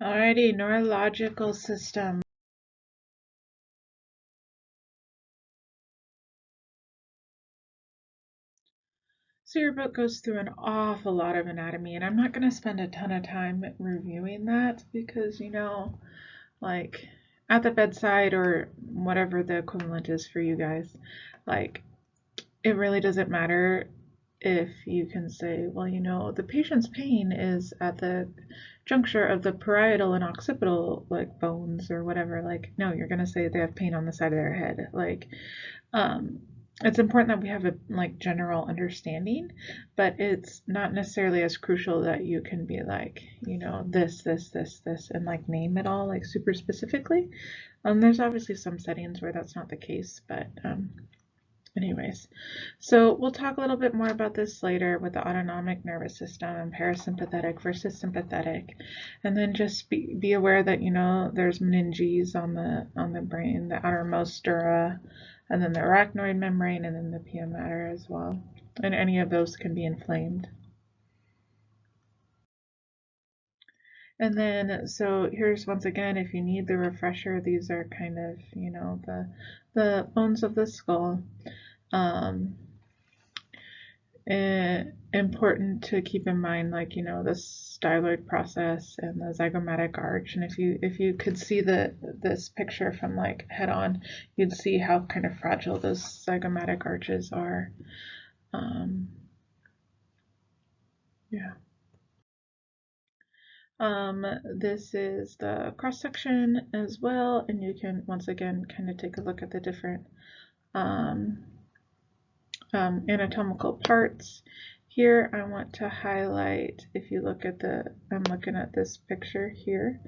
Alrighty, neurological system. So your book goes through an awful lot of anatomy, and I'm not going to spend a ton of time reviewing that because, like at the bedside or whatever the equivalent is for you guys, like it really doesn't matter if you can say, well, the patient's pain is at the juncture of the parietal and occipital like bones or whatever. Like, no, you're going to say they have pain on the side of their head. Like, um, it's important that we have a like general understanding, but it's not necessarily as crucial that you can be like, this, and like name it all like super specifically. There's obviously some settings where that's not the case, but anyways, so we'll talk a little bit more about this later with the autonomic nervous system and parasympathetic versus sympathetic, and then just be aware that there's meninges on the brain, the outermost dura, and then the arachnoid membrane, and then the pia mater as well, and any of those can be inflamed. And then, so here's once again, if you need the refresher, these are kind of, the bones of the skull. Important to keep in mind, like, the styloid process and the zygomatic arch. And if you could see this picture from like head on, you'd see how kind of fragile those zygomatic arches are. Yeah. This is the cross section as well, and you can once again kind of take a look at the different anatomical parts. Here I want to highlight, if you look at I'm looking at this picture here,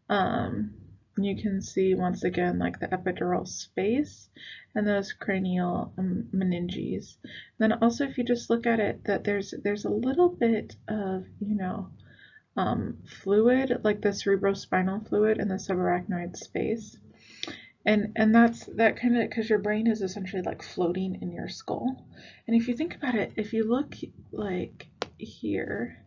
you can see once again like the epidural space and those cranial meninges. Then also if you just look at it, that there's a little bit of, fluid, like the cerebrospinal fluid in the subarachnoid space. And that kind of, because your brain is essentially like floating in your skull. And if you think about it, if you look like here,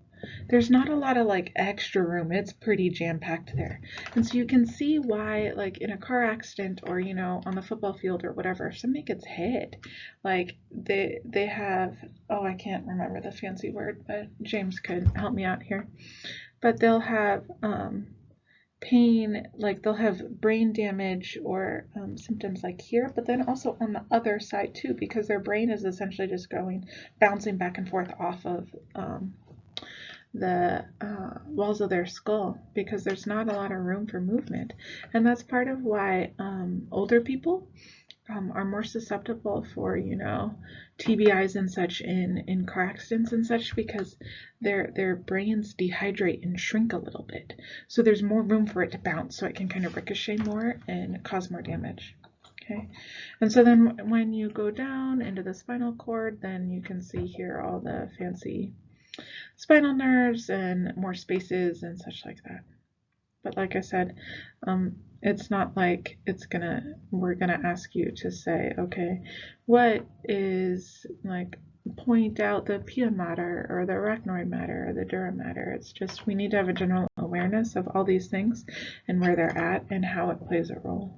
there's not a lot of like extra room. It's pretty jam-packed there. And so you can see why, like in a car accident or, on the football field or whatever, if somebody gets hit, like they have, oh, I can't remember the fancy word, but James could help me out here. But they'll have pain, like they'll have brain damage or symptoms like here, but then also on the other side too, because their brain is essentially just bouncing back and forth off of the walls of their skull, because there's not a lot of room for movement. And that's part of why older people are more susceptible for, TBIs and such in car accidents and such, because their brains dehydrate and shrink a little bit. So there's more room for it to bounce, so it can kind of ricochet more and cause more damage. Okay, and so then when you go down into the spinal cord, then you can see here all the fancy spinal nerves and more spaces and such like that. But like I said, it's not like we're gonna ask you to say, okay, what is like, point out the pia mater or the arachnoid mater or the dura mater. It's just, we need to have a general awareness of all these things and where they're at and how it plays a role.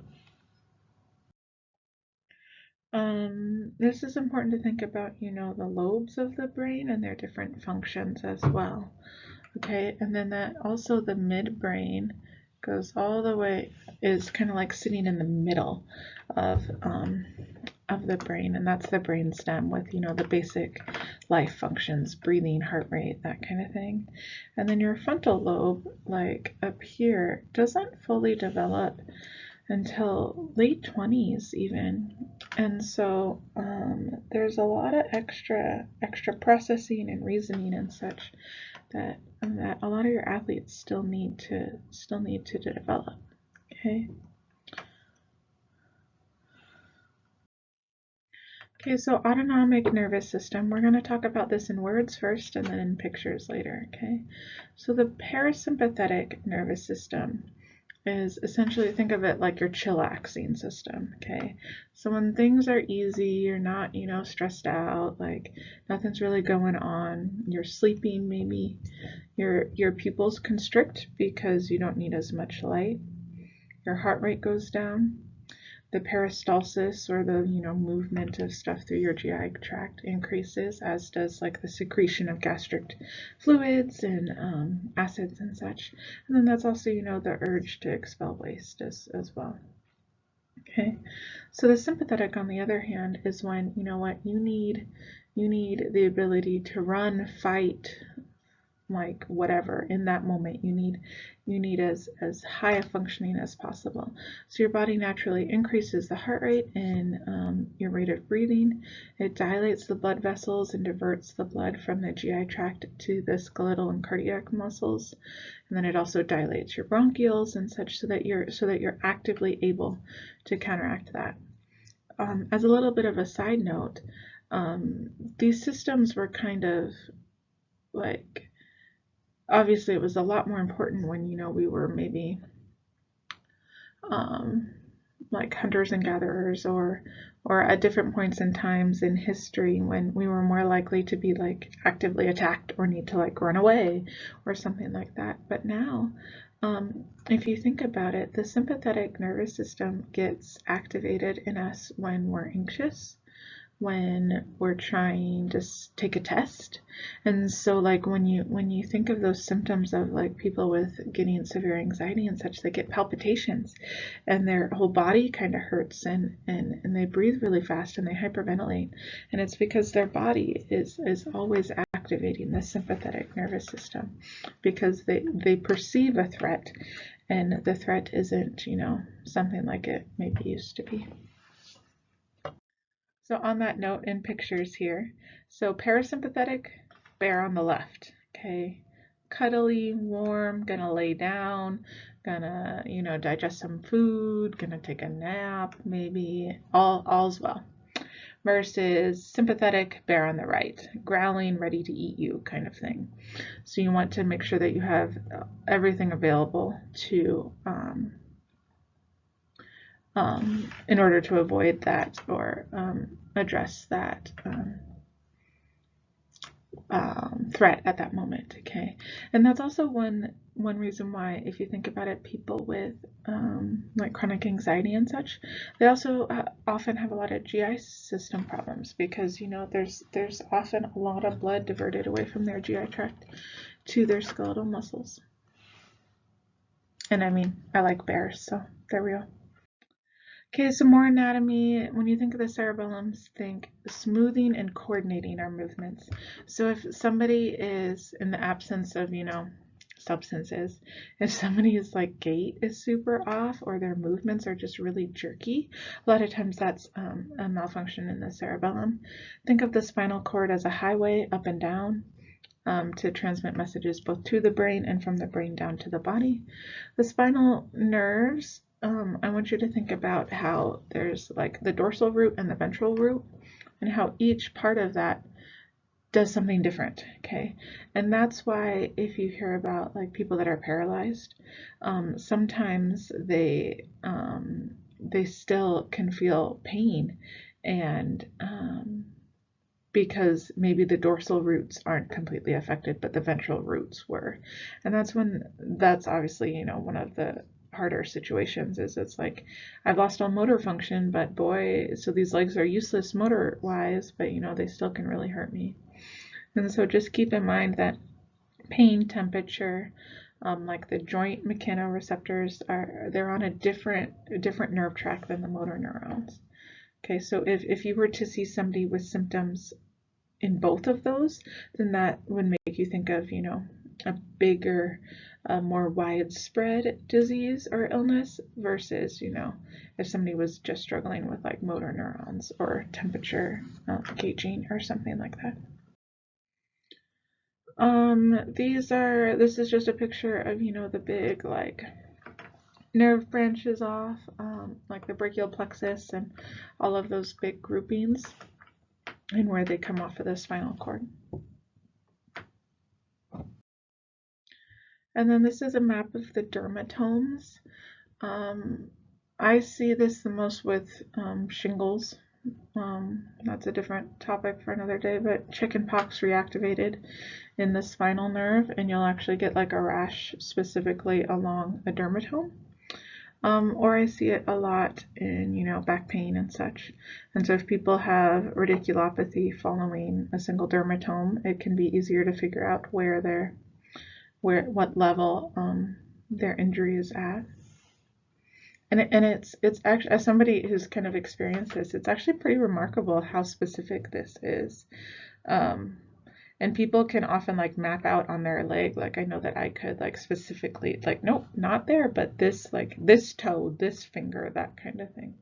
This is important to think about, the lobes of the brain and their different functions as well. Okay, and then that also the midbrain goes all the way, is kind of like sitting in the middle of the brain, and that's the brain stem with, the basic life functions, breathing, heart rate, that kind of thing. And then your frontal lobe, like up here, doesn't fully develop until late 20s even. And so there's a lot of extra processing and reasoning and such that a lot of your athletes still need to develop. Okay. Okay, so autonomic nervous system, we're going to talk about this in words first and then in pictures later. Okay, so the parasympathetic nervous system is essentially, think of it like your chillaxing system, okay? So when things are easy, you're not, stressed out, like nothing's really going on, you're sleeping maybe, your pupils constrict because you don't need as much light, your heart rate goes down, the peristalsis, or the movement of stuff through your GI tract, increases, as does like the secretion of gastric fluids and acids and such. And then that's also the urge to expel waste as well. Okay, so the sympathetic, on the other hand, is when you need the ability to run, fight, like whatever in that moment. You need as high a functioning as possible. So your body naturally increases the heart rate and your rate of breathing. It dilates the blood vessels and diverts the blood from the GI tract to the skeletal and cardiac muscles, and then it also dilates your bronchioles and such, so that you're actively able to counteract that. As a little bit of a side note, these systems were kind of like, obviously it was a lot more important when we were maybe like hunters and gatherers, or at different points in times in history when we were more likely to be like actively attacked or need to like run away or something like that. But now, if you think about it, the sympathetic nervous system gets activated in us when we're anxious, when we're trying to take a test. And so like when you think of those symptoms of like people with getting severe anxiety and such, they get palpitations and their whole body kind of hurts, and they breathe really fast and they hyperventilate, and it's because their body is always activating the sympathetic nervous system, because they perceive a threat, and the threat isn't something like it maybe used to be. So on that note, in pictures here, so parasympathetic, bear on the left, okay? Cuddly, warm, gonna lay down, gonna, digest some food, gonna take a nap, maybe, all's well. Versus sympathetic, bear on the right, growling, ready to eat you kind of thing. So you want to make sure that you have everything available to in order to avoid that or address that threat at that moment, okay? And that's also one reason why, if you think about it, people with like chronic anxiety and such, they also often have a lot of GI system problems, because there's often a lot of blood diverted away from their GI tract to their skeletal muscles. And I mean, I like bears, so there we go. Okay, some more anatomy. When you think of the cerebellum, think smoothing and coordinating our movements. So if somebody is, in the absence of, substances, if somebody's like gait is super off, or their movements are just really jerky, a lot of times that's a malfunction in the cerebellum. Think of the spinal cord as a highway up and down to transmit messages both to the brain and from the brain down to the body. The spinal nerves, I want you to think about how there's like the dorsal root and the ventral root, and how each part of that does something different, okay? And that's why if you hear about like people that are paralyzed, sometimes they still can feel pain, and because maybe the dorsal roots aren't completely affected, but the ventral roots were. And that's obviously, one of the harder situations, is it's like, I've lost all motor function, but boy, so these legs are useless motor wise, but they still can really hurt me. And so just keep in mind that pain, temperature, like the joint mechanoreceptors, they're on a different nerve track than the motor neurons. Okay, so if you were to see somebody with symptoms in both of those, then that would make you think of, a bigger, more widespread disease or illness, versus, if somebody was just struggling with like motor neurons or temperature gauging or something like that. This is just a picture of, the big like nerve branches off, like the brachial plexus and all of those big groupings, and where they come off of the spinal cord. And then this is a map of the dermatomes. I see this the most with shingles. That's a different topic for another day, but chickenpox reactivated in the spinal nerve, and you'll actually get like a rash specifically along a dermatome. Or I see it a lot in, back pain and such. And so if people have radiculopathy following a single dermatome, it can be easier to figure out what level their injury is at. And it's actually, as somebody who's kind of experienced this, it's actually pretty remarkable how specific this is. And people can often like map out on their leg, like I know that I could like specifically like, nope, not there, but this, like this toe, this finger, that kind of thing.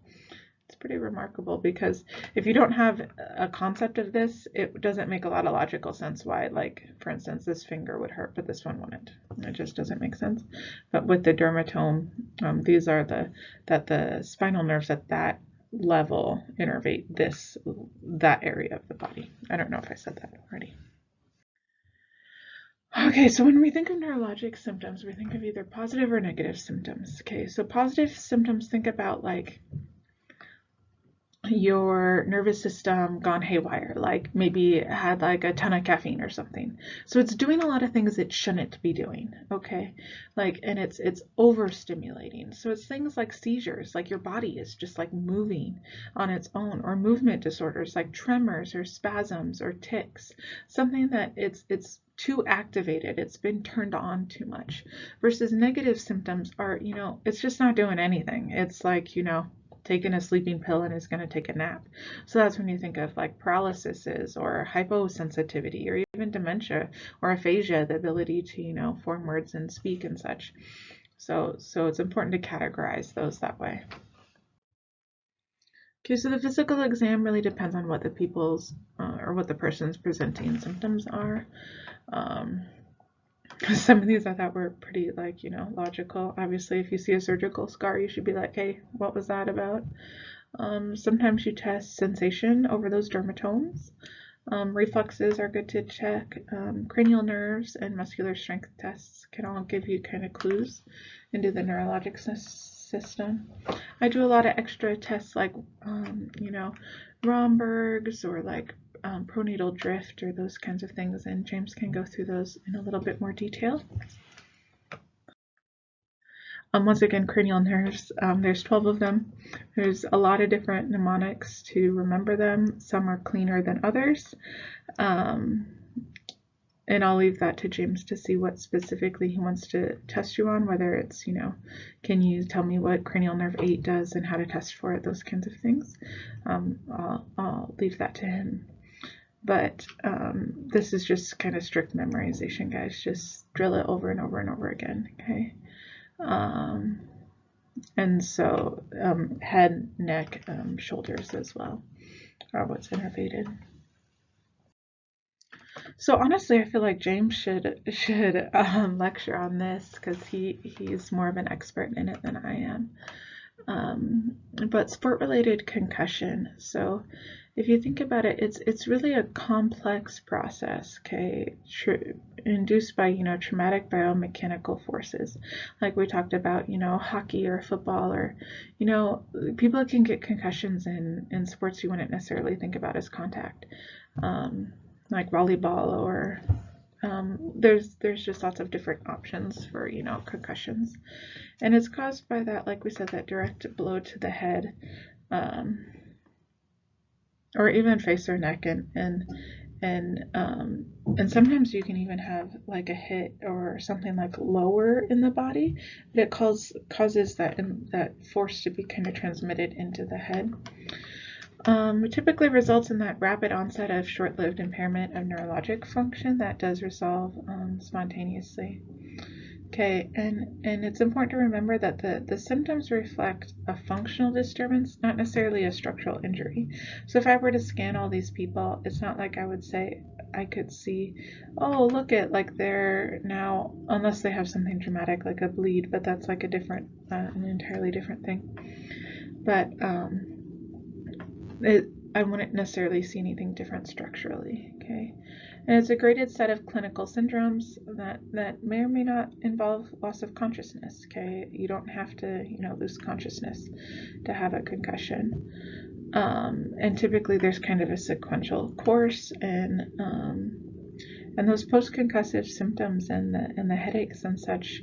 It's pretty remarkable, because if you don't have a concept of this, it doesn't make a lot of logical sense why, like, for instance, this finger would hurt, but this one wouldn't. It just doesn't make sense. But with the dermatome, these are the spinal nerves at that level innervate that area of the body. I don't know if I said that already. Okay, so when we think of neurologic symptoms, we think of either positive or negative symptoms. Okay, so positive symptoms, think about like your nervous system gone haywire, like maybe it had like a ton of caffeine or something. So it's doing a lot of things it shouldn't be doing, okay? Like, and it's overstimulating. So it's things like seizures, like your body is just like moving on its own, or movement disorders like tremors or spasms or tics, something that it's too activated, it's been turned on too much. Versus negative symptoms are, it's just not doing anything. It's like, taking a sleeping pill and is going to take a nap. So that's when you think of like paralysis or hyposensitivity, or even dementia or aphasia, the ability to, form words and speak and such. So it's important to categorize those that way. Okay, so the physical exam really depends on what the people's or what the person's presenting symptoms are. Some of these I thought were pretty logical. Obviously, if you see a surgical scar, you should be like, hey, what was that about? Sometimes you test sensation over those dermatomes. Reflexes are good to check. Cranial nerves and muscular strength tests can all give you kind of clues into the neurologic system. I do a lot of extra tests like, Romberg's or like pronatal drift or those kinds of things, and James can go through those in a little bit more detail. Once again, cranial nerves, there's 12 of them. There's a lot of different mnemonics to remember them. Some are cleaner than others. And I'll leave that to James to see what specifically he wants to test you on, whether it's, can you tell me what cranial nerve 8 does and how to test for it, those kinds of things. I'll leave that to him. But this is just kind of strict memorization, guys. Just drill it over and over and over again, okay? And so head, neck, shoulders as well are what's innervated. So honestly, I feel like James should lecture on this, because he's more of an expert in it than I am. But sport-related concussion. So if you think about it, it's really a complex process, okay, induced by traumatic biomechanical forces, like we talked about, hockey or football, or people can get concussions in sports you wouldn't necessarily think about as contact, like volleyball, or there's just lots of different options for concussions, and it's caused by that, like we said, that direct blow to the head, or even face or neck, and sometimes you can even have like a hit or something like lower in the body that causes that force to be kind of transmitted into the head. It typically results in that rapid onset of short-lived impairment of neurologic function that does resolve spontaneously. Okay, and it's important to remember that the symptoms reflect a functional disturbance, not necessarily a structural injury. So if I were to scan all these people, it's not like I would say I could see, oh, look at, like, they're now, unless they have something dramatic like a bleed, but that's like a different, an entirely different thing. But I wouldn't necessarily see anything different structurally, okay? And it's a graded set of clinical syndromes that may or may not involve loss of consciousness. Okay, you don't have to, lose consciousness to have a concussion. And typically there's kind of a sequential course, and those post-concussive symptoms and the headaches and such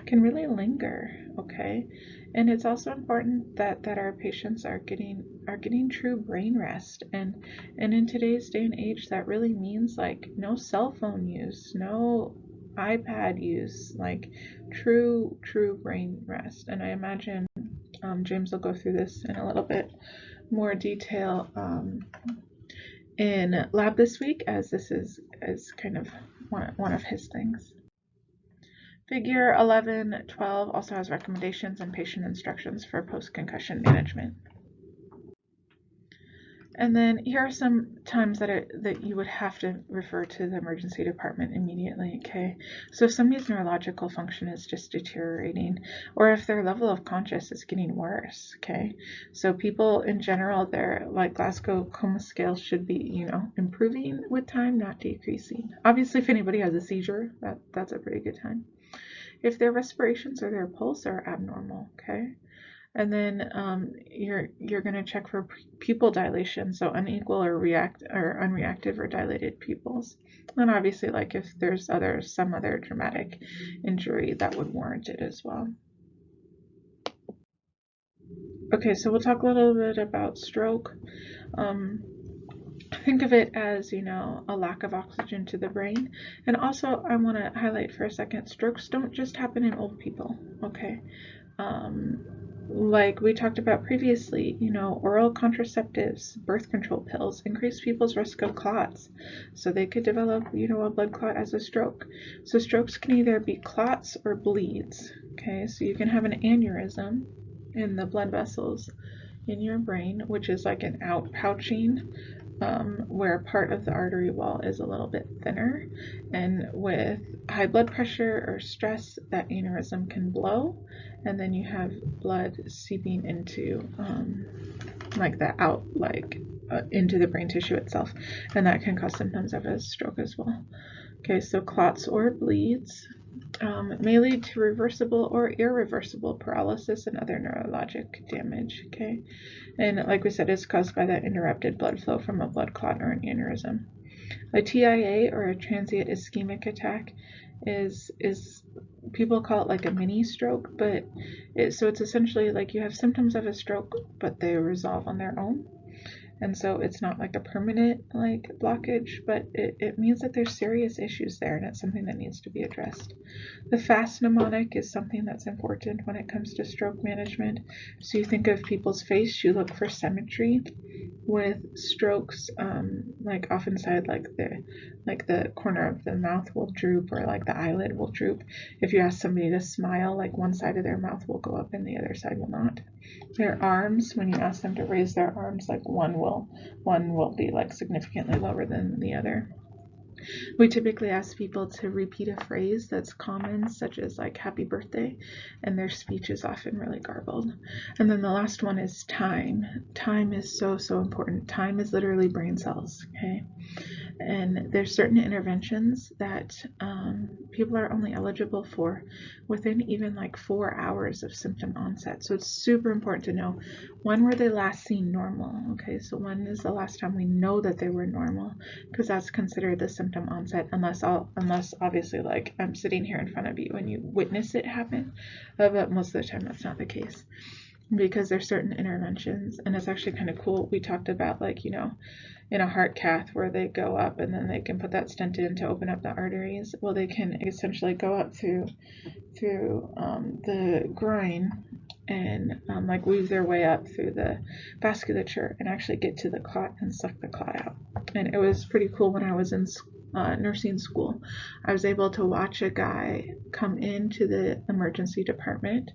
can really linger. Okay, and it's also important that our patients are getting true brain rest, and in today's day and age that really means like no cell phone use, no iPad use, like true brain rest. And I imagine James will go through this in a little bit more detail in lab this week, as this is kind of one of his things. Figure 1112 also has recommendations and patient instructions for post-concussion management. And then here are some times that you would have to refer to the emergency department immediately. Okay, so if somebody's neurological function is just deteriorating, or if their level of conscious is getting worse. Okay, so people in general, their like Glasgow Coma Scale should be, improving with time, not decreasing. Obviously, if anybody has a seizure, that's a pretty good time. If their respirations or their pulse are abnormal. Okay. And then you're going to check for pupil dilation, so unequal or unreactive or dilated pupils. And obviously, like if there's some other dramatic injury that would warrant it as well. Okay, so we'll talk a little bit about stroke. Think of it as, a lack of oxygen to the brain. And also, I want to highlight for a second, strokes don't just happen in old people. Okay. Like we talked about previously, oral contraceptives, birth control pills increase people's risk of clots. So they could develop, a blood clot as a stroke. So strokes can either be clots or bleeds. Okay, so you can have an aneurysm in the blood vessels in your brain, which is like an outpouching, where part of the artery wall is a little bit thinner, and with high blood pressure or stress, that aneurysm can blow, and then you have blood seeping into into the brain tissue itself, and that can cause symptoms of a stroke as well. Okay, so clots or bleeds may lead to reversible or irreversible paralysis and other neurologic damage. Okay, and like we said, it's caused by that interrupted blood flow from a blood clot or an aneurysm. A TIA, or a transient ischemic attack, is people call it like a mini stroke, but it's essentially like you have symptoms of a stroke, but they resolve on their own. And so it's not like a permanent blockage, but it means that there's serious issues there, and it's something that needs to be addressed. The fast mnemonic is something that's important when it comes to stroke management. So you think of people's face, you look for symmetry. With strokes, oftentimes the corner of the mouth will droop, or like the eyelid will droop. If you ask somebody to smile, like one side of their mouth will go up and the other side will not. Their arms, when you ask them to raise their arms, like one will be like significantly lower than the other. We typically ask people to repeat a phrase that's common, such as like happy birthday, and their speech is often really garbled. And then the last one is time. Time is so important. Time is literally brain cells. Okay, and there's certain interventions that people are only eligible for within even like 4 hours of symptom onset. So it's super important to know, when were they last seen normal. Okay, so when is the last time we know that they were normal, because that's considered the symptom onset, unless obviously like I'm sitting here in front of you and you witness it happen, but most of the time that's not the case, because there's certain interventions. And it's actually kind of cool. We talked about in a heart cath where they go up and then they can put that stent in to open up the arteries. Well, they can essentially go up through the groin and weave their way up through the vasculature and actually get to the clot and suck the clot out. And it was pretty cool. When I was in nursing school, I was able to watch a guy come into the emergency department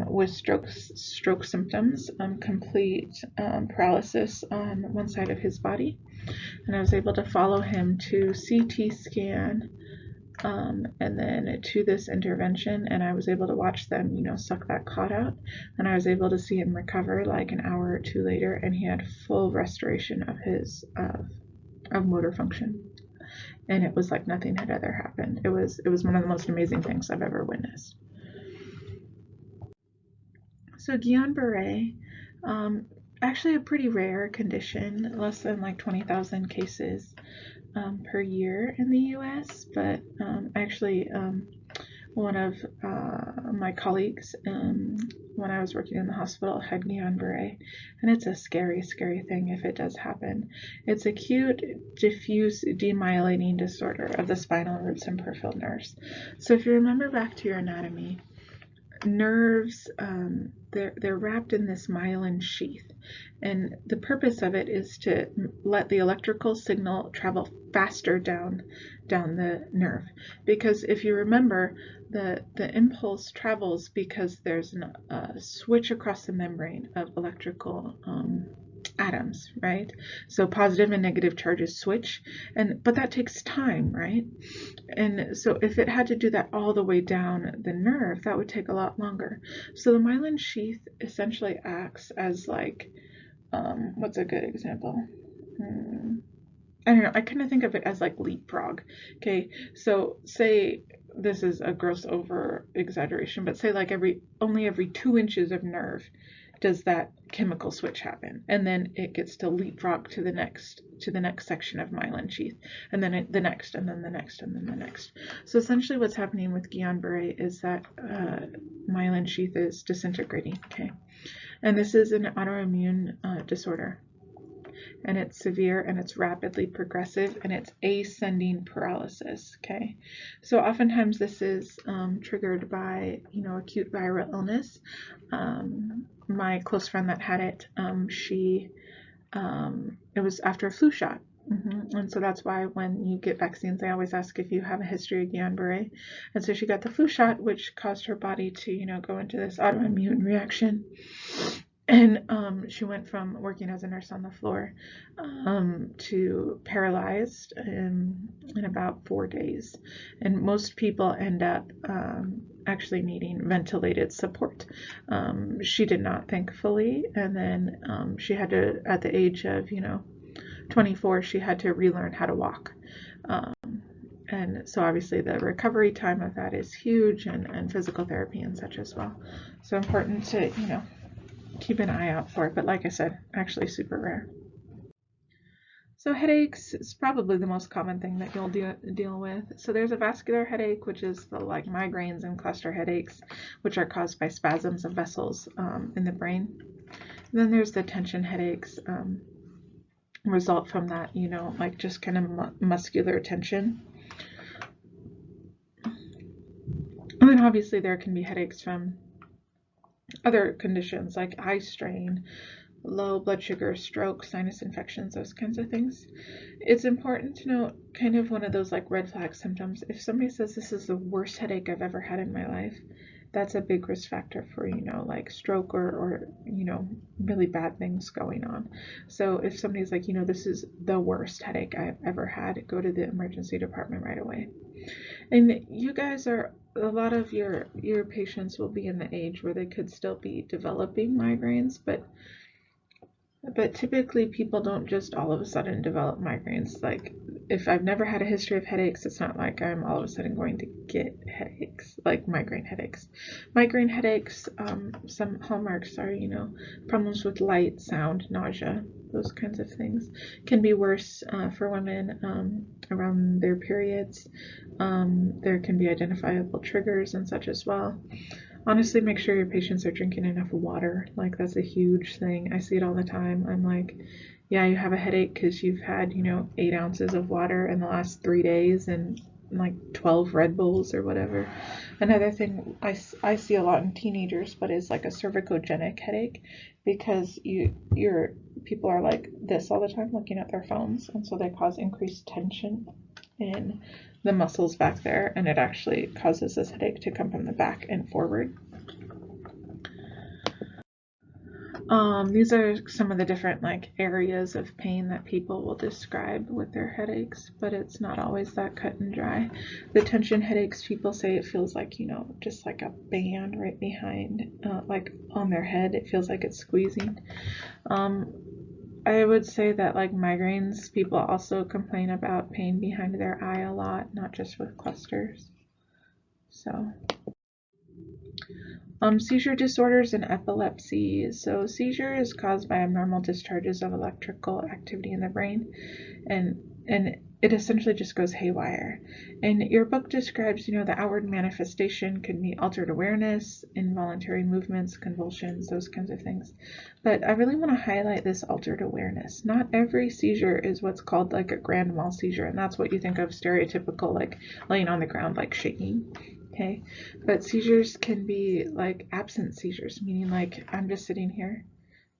with stroke symptoms, complete paralysis on one side of his body, and I was able to follow him to CT scan, and then to this intervention, and I was able to watch them, suck that clot out, and I was able to see him recover like an hour or two later, and he had full restoration of his of motor function. and it was like nothing had ever happened. It was one of the most amazing things I've ever witnessed. So Guillain-Barre, actually a pretty rare condition, less than like 20,000 cases per year in the US, but actually one of my colleagues when I was working in the hospital had Guillain-Barre, and it's a scary, scary thing if it does happen. It's acute diffuse demyelinating disorder of the spinal nerves and peripheral nerves. So if you remember back to your anatomy, nerves, they're wrapped in this myelin sheath, and the purpose of it is to let the electrical signal travel faster down the nerve, because if you remember, the impulse travels because there's a switch across the membrane of electrical atoms, right? So positive and negative charges switch, but that takes time, right? And so if it had to do that all the way down the nerve, that would take a lot longer. So the myelin sheath essentially acts as like, what's a good example? I don't know, I kind of think of it as like leapfrog. Okay, so say, this is a gross over exaggeration, but say like only every 2 inches of nerve does that chemical switch happen, and then it gets to leapfrog to the next section of myelin sheath, and then the next, and then the next, and then the next. So essentially what's happening with Guillain-Barre is that myelin sheath is disintegrating. Okay, and this is an autoimmune disorder, and it's severe, and it's rapidly progressive, and it's ascending paralysis. Okay, so oftentimes this is triggered by acute viral illness. My close friend that had it, it was after a flu shot. And so that's why when you get vaccines, they always ask if you have a history of Guillain-Barre. And so she got the flu shot, which caused her body to go into this autoimmune reaction. And she went from working as a nurse on the floor to paralyzed in about 4 days. And most people end up actually needing ventilated support. She did not, thankfully. And then she had to, at the age of 24, she had to relearn how to walk. And so obviously the recovery time of that is huge, and physical therapy and such as well. So important to keep an eye out for it, but like I said, actually super rare. So headaches is probably the most common thing that you'll deal with. So there's a vascular headache, which is the like migraines and cluster headaches, which are caused by spasms of vessels in the brain. And then there's the tension headaches, result from that, like just kind of muscular tension. And then obviously there can be headaches from other conditions like eye strain, low blood sugar, stroke, sinus infections, those kinds of things. It's important to note kind of one of those like red flag symptoms. If somebody says this is the worst headache I've ever had in my life, that's a big risk factor for, like stroke or really bad things going on. So if somebody's like, this is the worst headache I've ever had, go to the emergency department right away. And you guys a lot of your patients will be in the age where they could still be developing migraines, but typically people don't just all of a sudden develop migraines. Like if I've never had a history of headaches, it's not like I'm all of a sudden going to get headaches, like migraine headaches. Migraine headaches, some hallmarks are, problems with light, sound, nausea, those kinds of things. Can be worse for women around their periods. There can be identifiable triggers and such as well. Honestly, make sure your patients are drinking enough water. Like that's a huge thing. I see it all the time. I'm like, yeah, you have a headache because you've had, 8 ounces of water in the last 3 days and like 12 Red Bulls or whatever. Another thing I see a lot in teenagers, but is like a cervicogenic headache, because your people are like this all the time looking at their phones, and so they cause increased tension in the muscles back there, and it actually causes this headache to come from the back and forward. These are some of the different like areas of pain that people will describe with their headaches, but it's not always that cut and dry. The tension headaches, people say it feels like, just like a band right behind, like on their head. It feels like it's squeezing. I would say that like migraines, people also complain about pain behind their eye a lot, not just with clusters. So, seizure disorders and epilepsy. So seizure is caused by abnormal discharges of electrical activity in the brain, and it essentially just goes haywire. And your book describes, the outward manifestation could be altered awareness, involuntary movements, convulsions, those kinds of things. But I really want to highlight this altered awareness. Not every seizure is what's called like a grand mal seizure, and that's what you think of stereotypical, like laying on the ground, like shaking. Okay, but seizures can be like absent seizures, meaning like I'm just sitting here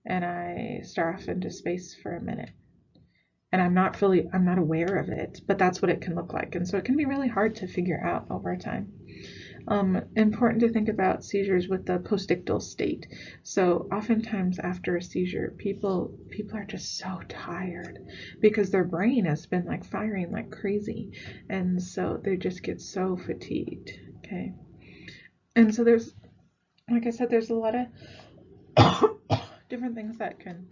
and I stare off into space for a minute and I'm not aware of it, but that's what it can look like. And so it can be really hard to figure out over time. Important to think about seizures with the postictal state. So oftentimes after a seizure, people are just so tired because their brain has been like firing like crazy. And so they just get so fatigued. Okay. And so there's, like I said, there's a lot of different things that can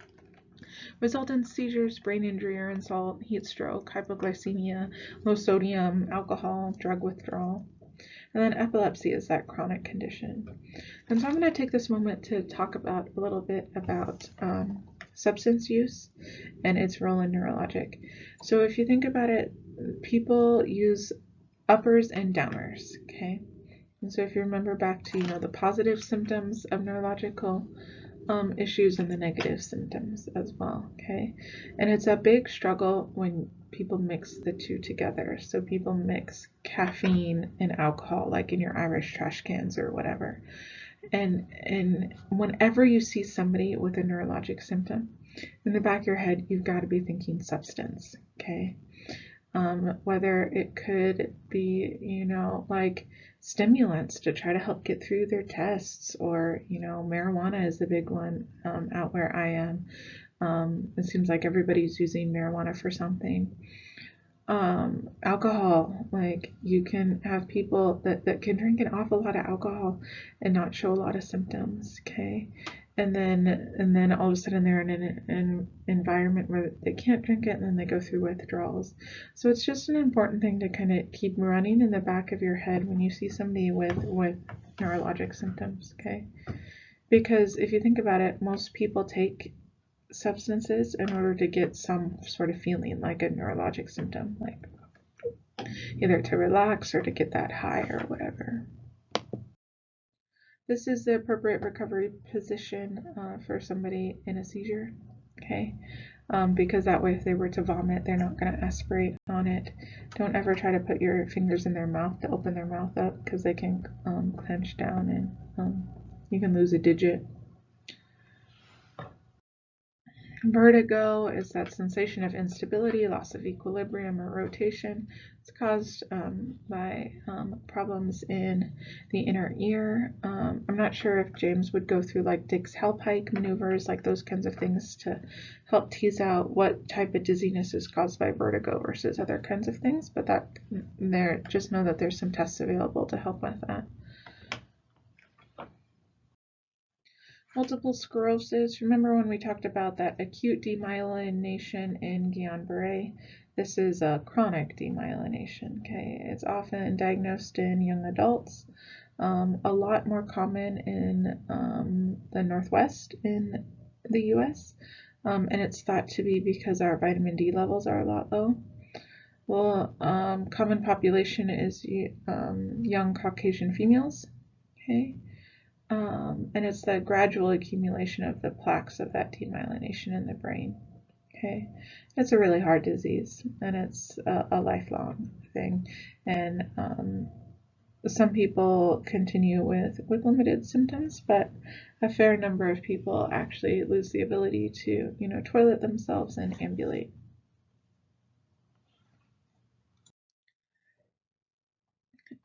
result in seizures: brain injury or insult, heat stroke, hypoglycemia, low sodium, alcohol, drug withdrawal. And then epilepsy is that chronic condition. And so I'm going to take this moment to talk about a little bit about substance use and its role in neurologic. So if you think about it, people use uppers and downers, okay? And so if you remember back to, the positive symptoms of neurological issues and the negative symptoms as well, okay? And it's a big struggle when people mix the two together. So people mix caffeine and alcohol, like in your Irish trash cans or whatever. And whenever you see somebody with a neurologic symptom, in the back of your head, you've got to be thinking substance, okay? Whether it could be, like stimulants to try to help get through their tests, or, marijuana is the big one out where I am. It seems like everybody's using marijuana for something. Alcohol, like you can have people that can drink an awful lot of alcohol and not show a lot of symptoms, okay? And then all of a sudden they're in an environment where they can't drink it, and then they go through withdrawals. So it's just an important thing to kind of keep running in the back of your head when you see somebody with neurologic symptoms, okay? Because if you think about it, most people take substances in order to get some sort of feeling, like a neurologic symptom, like either to relax or to get that high or whatever. This is the appropriate recovery position for somebody in a seizure, okay? Because that way if they were to vomit, they're not going to aspirate on it. Don't ever try to put your fingers in their mouth to open their mouth up, because they can clench down and you can lose a digit. Vertigo is that sensation of instability, loss of equilibrium or rotation. It's caused by problems in the inner ear. I'm not sure if James would go through like Dix-Hellpike maneuvers, like those kinds of things, to help tease out what type of dizziness is caused by vertigo versus other kinds of things, but just know that there's some tests available to help with that. Multiple sclerosis. Remember when we talked about that acute demyelination in Guillain-Barre? This is a chronic demyelination, okay? It's often diagnosed in young adults, a lot more common in the Northwest in the US, and it's thought to be because our vitamin D levels are a lot low. Well, common population is young Caucasian females, okay? And it's the gradual accumulation of the plaques of that demyelination in the brain. Okay, it's a really hard disease, and it's a lifelong thing. And some people continue with limited symptoms, but a fair number of people actually lose the ability to, toilet themselves and ambulate.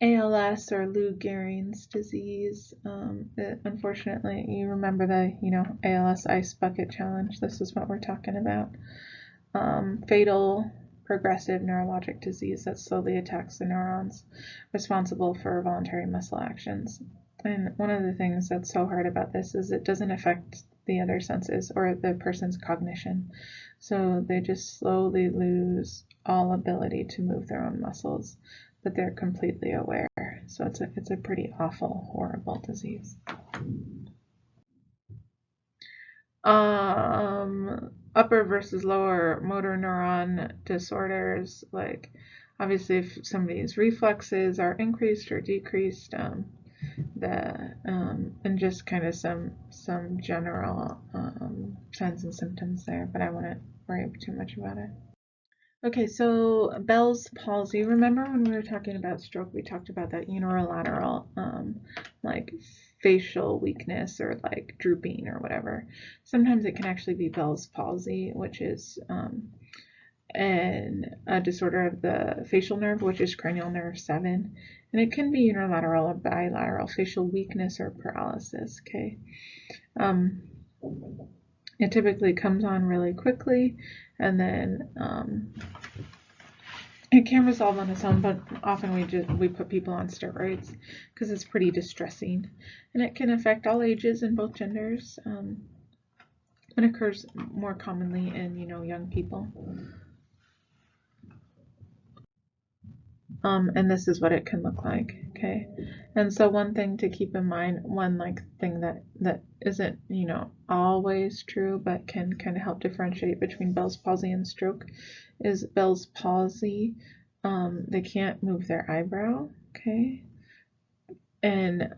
ALS, or Lou Gehrig's disease. Unfortunately, you remember the, ALS Ice Bucket Challenge. This is what we're talking about. Fatal progressive neurologic disease that slowly attacks the neurons responsible for voluntary muscle actions. And one of the things that's so hard about this is it doesn't affect the other senses or the person's cognition. So they just slowly lose all ability to move their own muscles, but they're completely aware. So it's a pretty awful, horrible disease. Upper versus lower motor neuron disorders, like obviously if somebody's reflexes are increased or decreased, and just kind of some general signs and symptoms there, but I wouldn't worry too much about it. Okay, so Bell's palsy. Remember when we were talking about stroke, we talked about that unilateral, like facial weakness or like drooping or whatever. Sometimes it can actually be Bell's palsy, which is a disorder of the facial nerve, which is cranial nerve 7. And it can be unilateral or bilateral facial weakness or paralysis, okay? It typically comes on really quickly, and then it can resolve on its own, but often we put people on steroids because it's pretty distressing, and it can affect all ages and both genders. It occurs more commonly in young people. And this is what it can look like, okay? And so one thing to keep in mind, one thing that isn't, always true, but can kind of help differentiate between Bell's palsy and stroke is Bell's palsy. They can't move their eyebrow, okay? And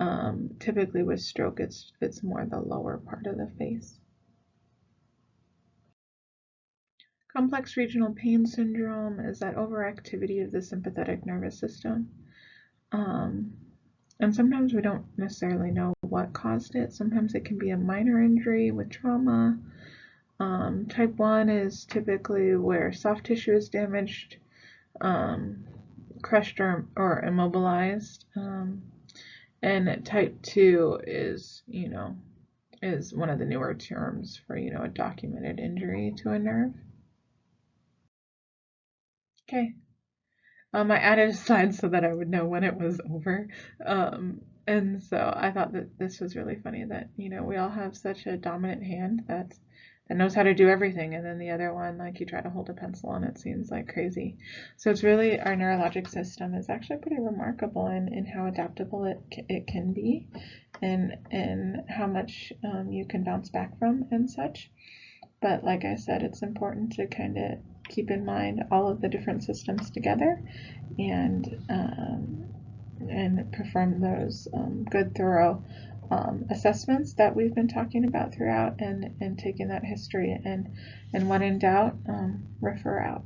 typically with stroke, it's more the lower part of the face. Complex regional pain syndrome is that overactivity of the sympathetic nervous system. And sometimes we don't necessarily know what caused it. Sometimes it can be a minor injury with trauma. Type 1 is typically where soft tissue is damaged, crushed or immobilized. And type 2 is one of the newer terms for, a documented injury to a nerve. Okay. I added a slide so that I would know when it was over. And so I thought that this was really funny that, we all have such a dominant hand that knows how to do everything. And then the other one, like you try to hold a pencil and it seems like crazy. So it's really, our neurologic system is actually pretty remarkable in how adaptable it can be and how much you can bounce back from and such. But like I said, it's important to kind of keep in mind all of the different systems together and perform those good, thorough assessments that we've been talking about throughout, and taking that history, and when in doubt, refer out.